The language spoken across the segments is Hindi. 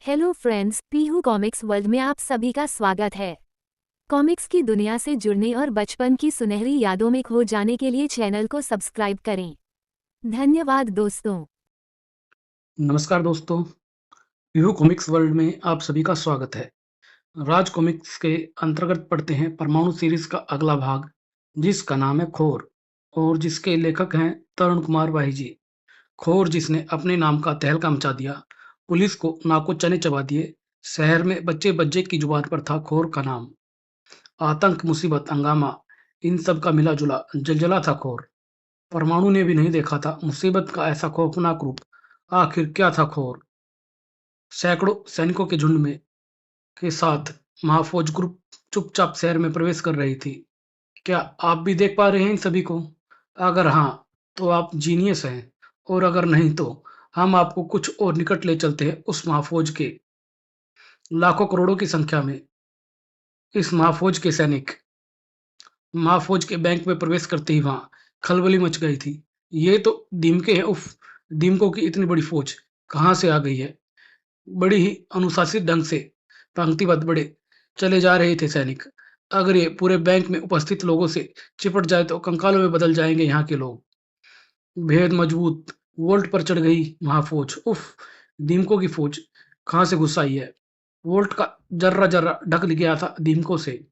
Hello friends, Pihu comics world में आप सभी का स्वागत है। कॉमिक्स की दुनिया से जुड़ने और बचपन की सुनहरी यादों में खो जाने के लिए चैनल को सब्सक्राइब करें। धन्यवाद दोस्तों। नमस्कार दोस्तों, पीहू कॉमिक्स वर्ल्ड में आप सभी का स्वागत है। राज कॉमिक्स के अंतर्गत पढ़ते हैं परमाणु सीरीज का अगला भाग, जिसका नाम है खोर और जिसके लेखक हैं तरुण कुमार वाही जी। खोर जिसने अपने नाम का तहलका मचा दिया, पुलिस को नाको चने चबा दिए, शहर में बच्चे बच्चे की जुबान पर था खोर का नाम। आतंक, मुसीबत, हंगामा, इन सब का मिला जुला जलजला था खोर। परमाणु ने भी नहीं देखा था मुसीबत का ऐसा खौफनाक रूप। आखिर क्या था खोर? सैकड़ों सैनिकों के झुंड में के साथ महाफौज ग्रुप चुपचाप शहर में प्रवेश कर रही थी। क्या आप भी देख पा रहे हैं इन सभी को? अगर हाँ, तो आप जीनियस हैं, और अगर नहीं तो हम आपको कुछ और निकट ले चलते हैं उस महाफौज के। लाखों करोड़ों की संख्या में इस महाफौज के सैनिक महाफौज के बैंक में प्रवेश करते ही वहां खलबली मच गई थी। ये तो दीमके हैं, उफ! दीमकों की इतनी बड़ी फौज कहाँ से आ गई है? बड़ी ही अनुशासित ढंग से पंक्तिबद्ध बड़े चले जा रहे थे सैनिक। अगर ये पूरे बैंक में उपस्थित लोगों से चिपट जाए तो कंकालों में बदल जाएंगे यहाँ के लोग। भेद मजबूत, वोल्ट पर चढ़ गई महाफौज। उफ! दीमकों की फौज कहाँ से घुस आई है? वोल्ट का जर्रा जर्रा ढक गया था दीमकों से।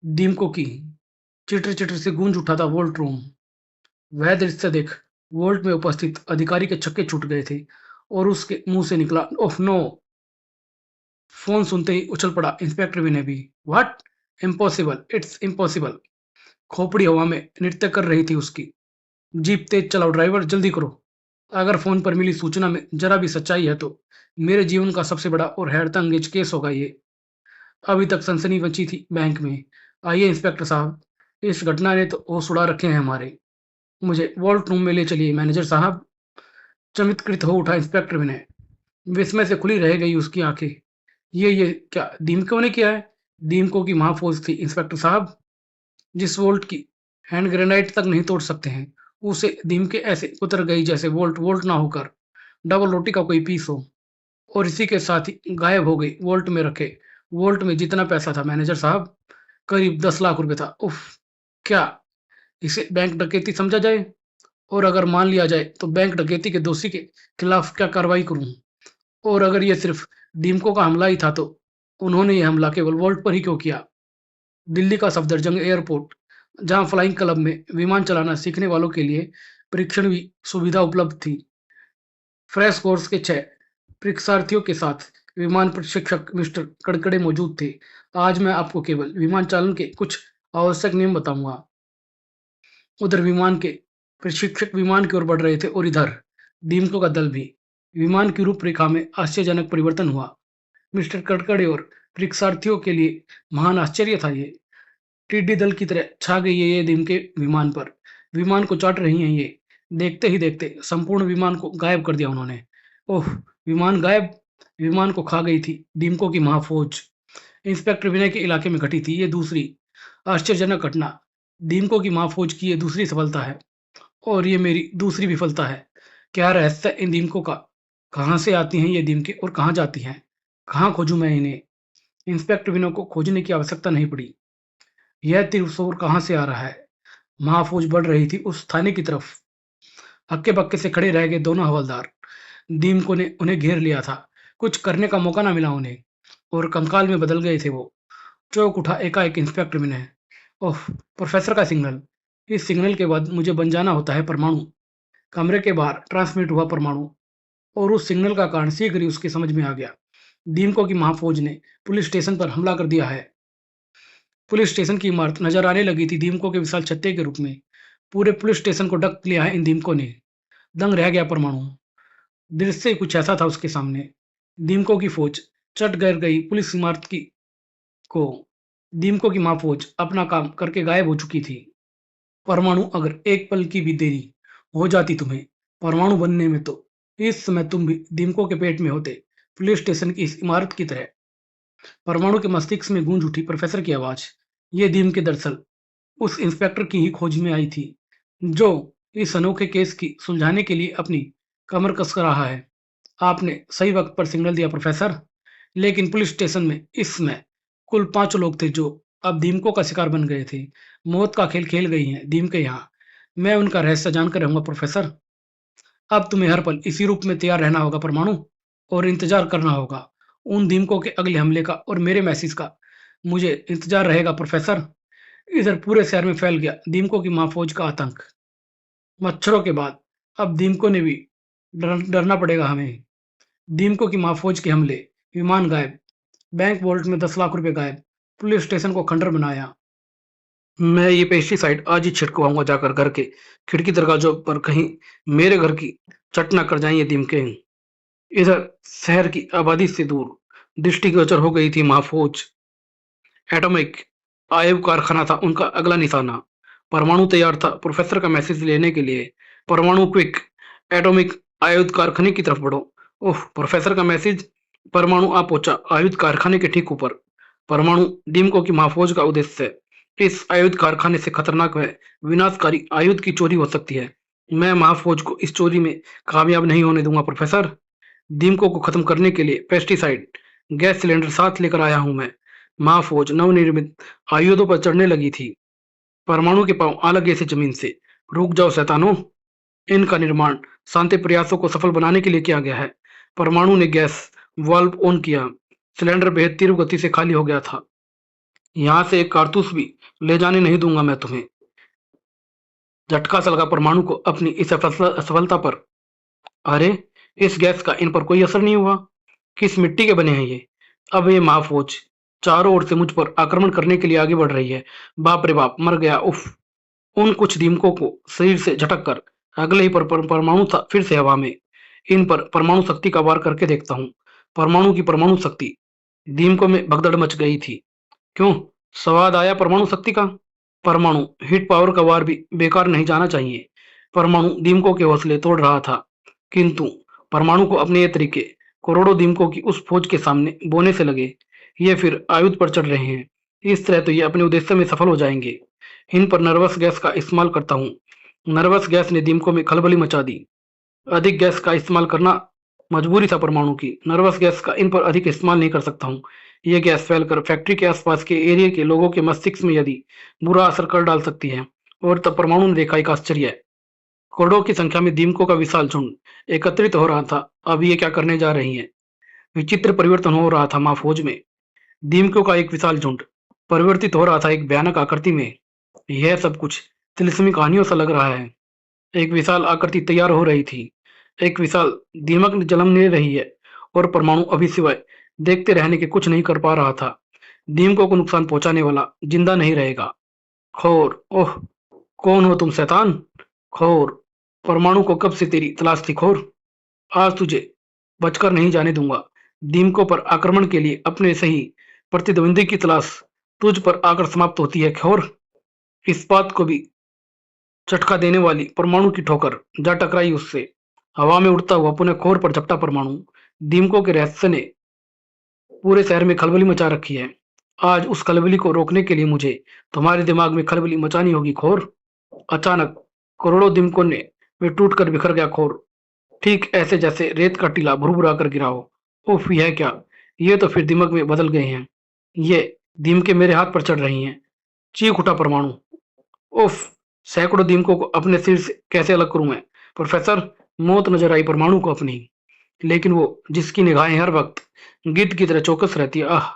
दीमकों की चिटर चिटर से गूंज उठा था वोल्ट रूम। वह दृश्य देख वोल्ट में उपस्थित अधिकारी के छक्के छूट गए थे और उसके मुंह से निकला ओह नो। फोन सुनते ही उछल पड़ा इंस्पेक्टर विनय भी। व्हाट? Impossible, it's impossible. खोपड़ी हवा में नृत्य कर रही थी उसकी। जीप तेज चलाओ ड्राइवर, जल्दी करो। अगर फोन पर मिली सूचना में जरा भी सच्चाई है तो मेरे जीवन का सबसे बड़ा और हैरत अंगेज केस होगा ये। अभी तक सनसनी मची थी बैंक में। आइए इंस्पेक्टर साहब, इस घटना ने तो होश उड़ा रखे हैं हमारे। मुझे वॉल्ट रूम में ले चलिए मैनेजर साहब। चमत्कृत हो उठा इंस्पेक्टर विनय। विस्मय से खुली रह गई उसकी आंखें। ये क्या दीमकों ने किया है? दीमकों की महाफौज थी इंस्पेक्टर साहब। जिस वोल्ट की हैंड ग्रेनाइट तक नहीं तोड़ सकते हैं, उसे दीमके ऐसे उतर गई जैसे वोल्ट वोल्ट ना होकर डबल रोटी का कोई पीस हो। और इसी के साथ ही गायब हो गई वोल्ट में रखे। वोल्ट में जितना पैसा था मैनेजर साहब, करीब 10 लाख रुपए था। उफ! क्या इसे बैंक डकैती समझा जाए? और अगर मान लिया जाए तो बैंक डकैती के दोषी के खिलाफ क्या कार्रवाई करूं? और अगर ये सिर्फ दीमकों का हमला ही था तो उन्होंने ये हमला केवल वोल्ट पर ही क्यों किया? दिल्ली का सफदरजंग एयरपोर्ट, जहां फ्लाइंग क्लब में विमान चलाना सीखने वालों के लिए परीक्षण की सुविधा उपलब्ध थी। फ्रेश कोर्स के 6 परीक्षार्थियों के साथ विमान प्रशिक्षक मिस्टर कड़कड़े मौजूद थे। आज मैं आपको केवल विमान चालन के कुछ आवश्यक नियम बताऊंगा। उधर विमान के प्रशिक्षक विमान की ओर बढ़ रहे थे और इधर दीमकों का दल भी। विमान की रूपरेखा में आश्चर्यजनक परिवर्तन हुआ। मिस्टर कड़कड़े और परीक्षार्थियों के लिए महान आश्चर्य था ये। टिड्डी दल की तरह छा गई है ये दिन के विमान पर। विमान को चाट रही हैं ये। देखते ही देखते संपूर्ण विमान को गायब कर दिया उन्होंने। ओह! विमान गायब। विमान को खा गई थी दीमकों की महाफौज। इंस्पेक्टर विनय के इलाके में घटी थी ये दूसरी आश्चर्यजनक घटना। दीमकों की महाफौज की ये दूसरी सफलता है और ये मेरी दूसरी विफलता है। क्या रहस्य इन दीमकों का? कहाँ से आती हैं ये दीमकें और कहाँ जाती हैं? कहाँ खोजूं मैं इन्हें? इंस्पेक्टर विनय को खोजने की आवश्यकता नहीं पड़ी। यह त्रिशूल कहाँ से आ रहा है? महाफौज बढ़ रही थी उस थाने की तरफ। हक्के-बक्के से खड़े रह गए दोनों हवलदार। दीमकों ने उन्हें घेर लिया था। कुछ करने का मौका ना मिला उन्हें और कंकाल में बदल गए थे वो। चौंक उठा एकाएक इंस्पेक्टर विनय। ओह! प्रोफेसर का सिग्नल। इस सिग्नल के बाद मुझे बन जाना होता है परमाणु। कमरे के बाहर ट्रांसमिट हुआ परमाणु और उस सिग्नल का कारण शीघ्र ही उसकी समझ में आ गया। दीमकों की महाफौज ने पुलिस स्टेशन पर हमला कर दिया है। पुलिस स्टेशन की इमारत नजर आने लगी थी दीमकों के विशाल छत्ते के रूप में। पूरे पुलिस स्टेशन को ढक लिया है इन दीमकों ने। दंग रह गया परमाणु। दृश्य कुछ ऐसा था उसके सामने। दीमकों की फौज चट गिर गई पुलिस इमारत की को। दीमकों की महाफौज अपना काम करके गायब हो चुकी थी। परमाणु, अगर एक पल की भी देरी हो जाती तुम्हें परमाणु बनने में तो इस समय तुम भी दीमकों के पेट में होते, पुलिस स्टेशन की इस इमारत की तरह। परमाणु के मस्तिष्क में गूंज उठी प्रोफेसर की आवाज। ये दीमके दरअसल उस इंस्पेक्टर की ही खोज में आई थी जो इस अनोखे केस की सुलझाने के लिए अपनी कमर कस रहा है। आपने सही वक्त पर सिग्नल दिया प्रोफेसर। लेकिन पुलिस स्टेशन में इस समय कुल 5 लोग थे जो अब दीमकों का शिकार बन गए थे। मौत का खेल खेल गई हैं दीमके यहाँ। मैं उनका रहस्य जानकर रहूँगा प्रोफेसर। अब तुम्हें हर पल इसी रूप में तैयार रहना होगा परमाणु, और इंतज़ार करना होगा उन दीमकों के अगले हमले का और मेरे मैसेज का। मुझे इंतज़ार रहेगा प्रोफेसर। इधर पूरे शहर में फैल गया दीमकों की महाफ़ौज का आतंक। मच्छरों के बाद अब दीमकों ने भी डरना पड़ेगा हमें। दीमकों की महाफ़ौज के हमले, विमान गायब, बैंक वॉल्ट में 10 लाख रुपए गायब, पुलिस स्टेशन को खंडर बनाया। मैं ये पेस्टिसाइड आज ही छिड़कवाऊंगा जाकर घर के खिड़की दरवाजों पर, कहीं मेरे घर की चट ना कर जाएं ये दीमके। इधर शहर की आबादी से दूर दृष्टिगोचर हो गई थी महाफौज। एटॉमिक आयुध कारखाना था उनका अगला निशाना। परमाणु तैयार था प्रोफेसर का मैसेज लेने के लिए। परमाणु क्विक, एटॉमिक आयुध कारखाने की तरफ बढ़ो। ओह प्रोफेसर का मैसेज। परमाणु आ पहुंचा आयुध कारखाने के ठीक ऊपर। परमाणु दीमकों की महाफौज का उद्देश्य। इस आयुध कारखाने से खतरनाक व विनाशकारी आयुध की चोरी हो सकती है। मैं महाफौज को इस चोरी में कामयाब नहीं होने दूंगा प्रोफेसर। दीमकों को खत्म करने के लिए पेस्टिसाइड, गैस सिलेंडर साथ लेकर आया हूं मैं। महाफौज नवनिर्मित आयुधों पर चढ़ने लगी थी। परमाणु के पांव अलग गए से जमीन से। रुक जाओ शैतानों, इनका निर्माण शांति प्रयासों को सफल बनाने के लिए किया गया है। परमाणु ने गैस वाल्व ऑन किया। सिलेंडर बेहद तीव्र गति से खाली हो गया था। यहां से एक कारतूस भी ले जाने नहीं दूंगा मैं तुम्हें। झटका सा लगा परमाणु को अपनी इस असफलता पर। अरे इस गैस का इन पर कोई असर नहीं हुआ। किस मिट्टी के बने हैं ये? अब ये महाफौज चारों ओर से मुझ पर आक्रमण करने के लिए आगे बढ़ रही है। बाप रे बाप, मर गया। उफ। उन कुछ दीमकों को शरीर से झटक कर अगले ही परमाणु था फिर से हवा में। इन पर परमाणु शक्ति का वार करके देखता हूँ। परमाणु की परमाणु शक्ति। दीमकों में भगदड़ मच गई थी। क्यों? स्वाद आया परमाणु शक्ति का? परमाणु हीट पावर का वार भी बेकार नहीं जाना चाहिए। परमाणु दीमकों के हौसले तोड़ रहा था, किंतु परमाणु को अपने ये तरीके करोड़ों दीमकों की उस फौज के सामने बोने से लगे। ये फिर आयुध पर चढ़ रहे हैं। इस तरह तो ये अपने उद्देश्य में सफल हो जाएंगे। इन पर नर्वस गैस का इस्तेमाल करता हूँ। नर्वस गैस ने दीमकों में खलबली मचा दी। अधिक गैस का इस्तेमाल करना मजबूरी था परमाणु की। नर्वस गैस का इन पर अधिक इस्तेमाल नहीं कर सकता हूँ। ये गैस फैलकर फैक्ट्री के आसपास के एरिया के लोगों के मस्तिष्क में यदि बुरा असर कर डाल सकती है। और तब परमाणु ने देखा एक आश्चर्य। करोड़ों की संख्या में दीमकों का विशाल झुंड एकत्रित हो रहा था। अब ये क्या करने जा रही है? विचित्र परिवर्तन हो रहा था महाफौज में। दीमकों का एक विशाल झुंड परिवर्तित हो रहा था एक भयानक आकृति में। यह सब कुछ तिलिस्मी कहानियों सा लग रहा है। एक विशाल आकृति तैयार हो रही थी। एक विशाल दीमक जन्म ले रही है, और परमाणु अभी सिवाय देखते रहने के कुछ नहीं कर पा रहा था। दीमकों को नुकसान पहुंचाने वाला जिंदा नहीं रहेगा। खोर, ओह कौन हो तुम शैतान? खोर, परमाणु को कब से तेरी तलाश थी खोर। आज तुझे बचकर नहीं जाने दूंगा। दीमकों पर आक्रमण के लिए अपने सही प्रतिद्वंदी की तलाश तुझ पर आकर समाप्त होती है खोर। इस बात को भी झटका देने वाली परमाणु की ठोकर जा टकराई उससे। हवा में उड़ता हुआ पुनः खोर पर झपटा परमाणु। दीमकों के रहस्य ने पूरे शहर में खलबली मचा रखी है। आज उस खलबली को रोकने के लिए मुझे तुम्हारे दिमाग में खलबली मचानी होगी खोर। अचानक करोड़ों दीमकों ने वे टूट कर बिखर गया खोर। ठीक ऐसे जैसे रेत का टीला भुरभुरा कर गिरा हो। उफ, यह क्या? ये तो फिर दिमाग में बदल गए हैं। ये दीमके मेरे हाथ पर चढ़ रही हैं। चीख उठा परमाणु। उफ! सैकड़ों दीमकों को अपने सिर से कैसे अलग करूं मैं? प्रोफेसर, मौत नजर आई परमाणु को अपनी, लेकिन वो जिसकी निगाहें हर वक्त गिद्ध की तरह चौकस रहती है। आह!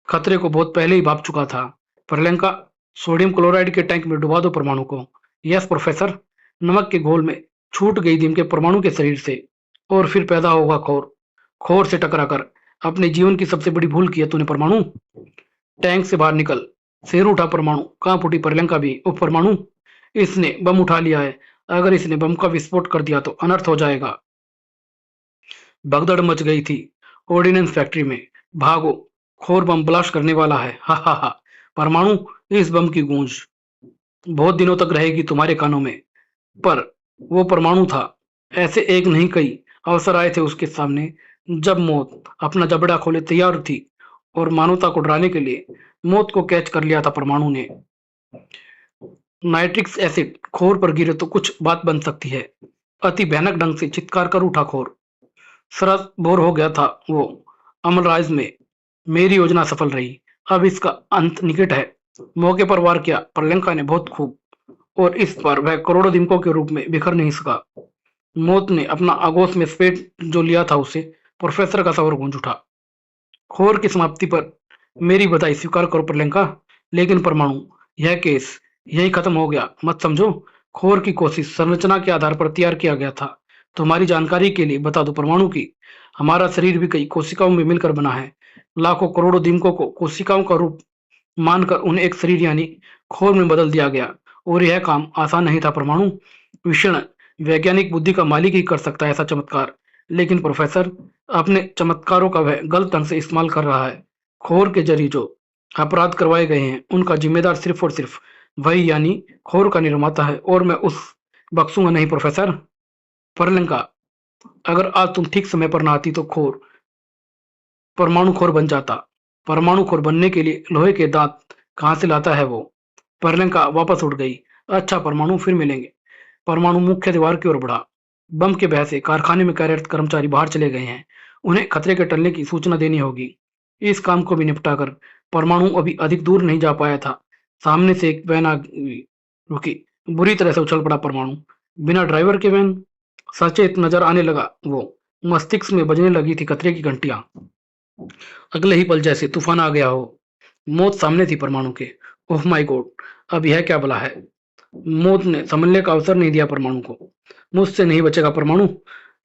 खतरे को बहुत पहले ही भाप चुका था। प्रलंका, सोडियम क्लोराइड के टैंक में डुबा दो परमाणु को। Yes professor. नमक के घोल में छूट गई दीमके परमाणु के शरीर से, और फिर पैदा होगा खोर। खोर से टकराकर अपने जीवन की सबसे बड़ी भूल की है तूने परमाणु। टैंक से बाहर निकल। सिर उठा परमाणु। कांप उठी प्रलंका भी। उफ परमाणु, इसने बम उठा लिया है। अगर इसने बम का विस्फोट कर दिया तो अनर्थ हो जाएगा। भगदड़ मच गई थी ऑर्डिनेंस फैक्ट्री में। भागो, खोर बम ब्लास्ट करने वाला है। हा हा हा। परमाणु, इस बम की गूंज बहुत दिनों तक रहेगी तुम्हारे कानों में। पर वो परमाणु था। ऐसे एक नहीं कई अवसर आए थे उसके सामने जब मौत अपना जबड़ा खोले तैयार थी, और मानवता को डराने के लिए मौत को कैच कर लिया था परमाणु ने। नाइट्रिक एसिड खोर पर गिरे तो कुछ बात बन सकती है। अति भयानक ढंग से चित्कार कर उठा खोर। सरस बोर हो गया था वो। अमलराज में मेरी योजना सफल रही। अब इसका अंत निकट है। मौके पर वार किया प्रलंका ने बहुत खूब, और इस पर वह करोड़ों दीमकों के रूप में बिखर नहीं सका। मौत ने अपना आगोश में स्पेट जो लिया था उसे प्रोफेसर का सवर गूंज उठा। खोर की समाप्ति पर मेरी बधाई स्वीकार करो प्रलंका, लेकिन परमाणु यह केस यही खत्म हो गया मत समझो। खोर की कोशिश संरचना के आधार पर तैयार किया गया था। तुम्हारी जानकारी के लिए बता दो परमाणु की हमारा शरीर भी कई कोशिकाओं में मिलकर बना है। लाखों करोड़ों दीमकों को कोशिकाओं का रूप मानकर उन्हें एक शरीर यानी खोर में बदल दिया गया, और यह काम आसान नहीं था परमाणु। विषण वैज्ञानिक बुद्धि का मालिक ही कर सकता है ऐसा चमत्कार, लेकिन प्रोफेसर अपने चमत्कारों का वह गलत ढंग से इस्तेमाल कर रहा है। खोर के जरिए जो अपराध करवाए गए हैं उनका जिम्मेदार सिर्फ और सिर्फ वही यानी खोर का निर्माता है, और मैं उस बख्शूंगा नहीं प्रोफेसर। परलंका, अगर आज तुम ठीक समय पर ना आती तो खोर परमाणु खोर बन जाता। परमाणु खोर बनने के लिए लोहे के दांत कहाँ से लाता है वो? परलंका वापस उठ गई। अच्छा परमाणु, फिर मिलेंगे। परमाणु मुख्य दीवार की ओर बढ़ा। बम के भय से कारखाने में कार्यरत कर्मचारी बाहर चले गए हैं। उन्हें खतरे के टलने की सूचना देनी होगी। इस काम को भी निपटा कर परमाणु अभी अधिक दूर नहीं जा पाया था। सामने से एक वैन आ गई, रुकी। बुरी तरह से उछल पड़ा परमाणु। बिना ड्राइवर के वैन। सचेत नजर आने लगा वो। मस्तिष्क में बजने लगी थी खतरे की घंटियां। अगले ही पल जैसे तूफान आ गया हो। मौत सामने थी परमाणु के। ओह माय गॉड, अब यह क्या भला है? मौत ने समझने का अवसर नहीं दिया परमाणु को। मुझसे नहीं बचेगा परमाणु,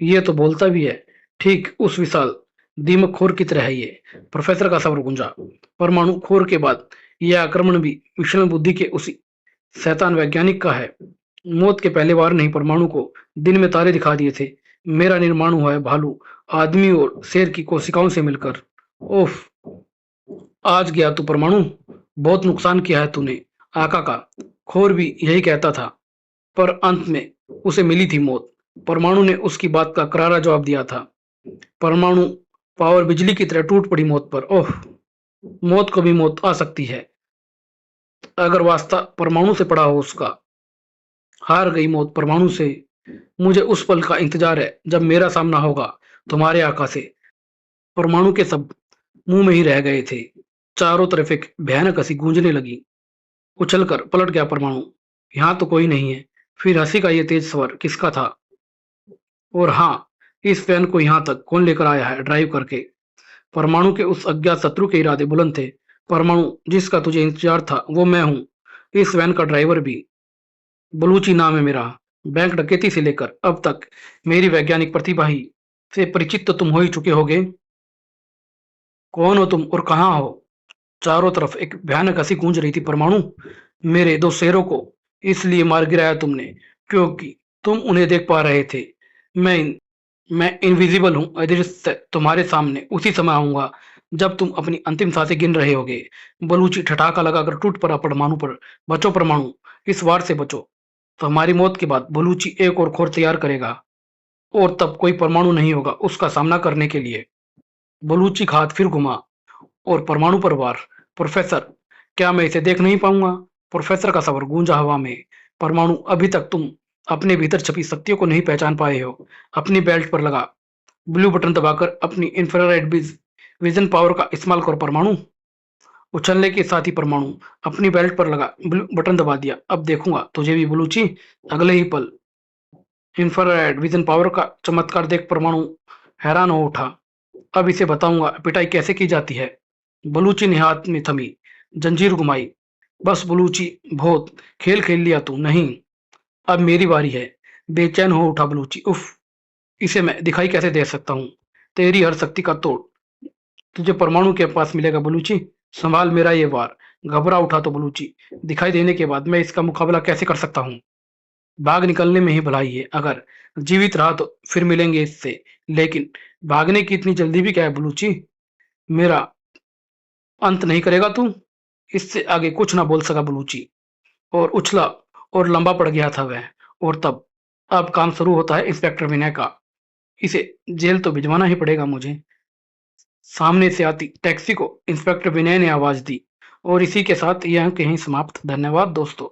ये तो बोलता भी है। ठीक उस विशाल दीमक खोर की तरह है ये। प्रोफेसर का सबर गूंजा। परमाणु खोर के बाद यह आक्रमण भी विषम बुद्धि के उसी शैतान वैज्ञानिक का है। मौत के पहले बार नहीं परमाणु को दिन में तारे दिखा दिए थे। मेरा निर्माण हुआ है भालू, आदमी और शेर की कोशिकाओं से मिलकर। ओफ, आज गया तू परमाणु, बहुत नुकसान किया है तूने आका का। खोर भी यही कहता था, पर अंत में उसे मिली थी मौत। परमाणु ने उसकी बात का करारा जवाब दिया था। परमाणु पावर बिजली की तरह टूट पड़ी मौत पर। ओह, मौत को भी मौत आ सकती है अगर वास्ता परमाणु से पड़ा हो उसका। हार गई मौत परमाणु से। मुझे उस पल का इंतजार है जब मेरा सामना होगा तुम्हारे आका से। परमाणु के सब मुंह में ही रह गए थे। चारों तरफ एक भयानक हंसी गूंजने लगी। उछलकर पलट गया परमाणु। यहाँ तो कोई नहीं है। फिर हंसी का ये तेज स्वर किसका था? और हाँ, इस वैन को यहाँ तक कौन लेकर आया है ड्राइव करके? परमाणु के उस अज्ञात शत्रु के इरादे बुलंद थे। परमाणु, जिसका तुझे इंतजार था वो मैं हूँ, इस वैन का ड्राइवर भी। बलूची नाम है मेरा। बैंक डकैती से लेकर अब तक मेरी वैज्ञानिक प्रतिभा ही से परिचित तो तुम हो ही चुके होगे। कौन हो तुम और कहाँ हो? चारों तरफ एक भयानक हंसी गूंज रही थी परमाणु। मेरे दो शेरों को इसलिए मार गिराया तुमने क्योंकि तुम उन्हें देख पा रहे थे। मैं मैं इनविजिबल हूँ, अदृश्य। तुम्हारे सामने उसी समय आऊंगा जब तुम अपनी अंतिम सांसें गिन रहे होगे। बलूची ठठाका लगाकर टूट पड़ा परमाणु पर। बचो परमाणु, इस वार से बचो। तो हमारी मौत के बाद बलूची एक और खोर तैयार करेगा, और तब कोई परमाणु नहीं होगा उसका सामना करने के लिए। बलूची का हाथ फिर घुमा और परमाणु पर वार। प्रोफेसर, क्या मैं इसे देख नहीं पाऊंगा? प्रोफेसर का सवाल गूंजा हवा में। परमाणु, अभी तक तुम अपने भीतर छपी शक्तियों को नहीं पहचान पाए हो। अपनी बेल्ट पर लगा ब्लू बटन दबाकर अपनी इंफ्रारेड विजन पावर का इस्तेमाल करो परमाणु। उछलने के साथ ही परमाणु अपनी बेल्ट पर लगा ब्लू बटन दबा दिया। अब देखूंगा तुझे भी बलूची। अगले ही पल इंफ्रारेड विजन पावर का चमत्कार देख परमाणु हैरान हो उठा। अब इसे बताऊंगा पिटाई कैसे की जाती है। बलूची ने हाथ में थमी जंजीर घुमाई। बस बलूची, बहुत खेल खेल लिया तू। नहीं, अब मेरी बारी है। बेचैन हो उठा बलूची। उफ, इसे मैं दिखाई कैसे दे सकता हूँ? तेरी हर शक्ति का तोड़ तुझे परमाणु के पास मिलेगा बलूची। संभाल मेरा ये वार। घबरा उठा तो बलूची, दिखाई देने के बाद मैं इसका मुकाबला कैसे कर सकता हूँ? भाग निकलने में ही भलाई है। अगर जीवित रहा तो फिर मिलेंगे इससे, लेकिन भागने की इतनी जल्दी भी क्या है बलूची? मेरा अंत नहीं करेगा तू? इससे आगे कुछ ना बोल सका बलूची, और उछला और लंबा पड़ गया था वह। और तब अब काम शुरू होता है इंस्पेक्टर विनय का। इसे जेल तो भिजवाना ही पड़ेगा मुझे। सामने से आती टैक्सी को इंस्पेक्टर विनय ने आवाज दी। और इसी के साथ यह कहीं समाप्त। धन्यवाद दोस्तों।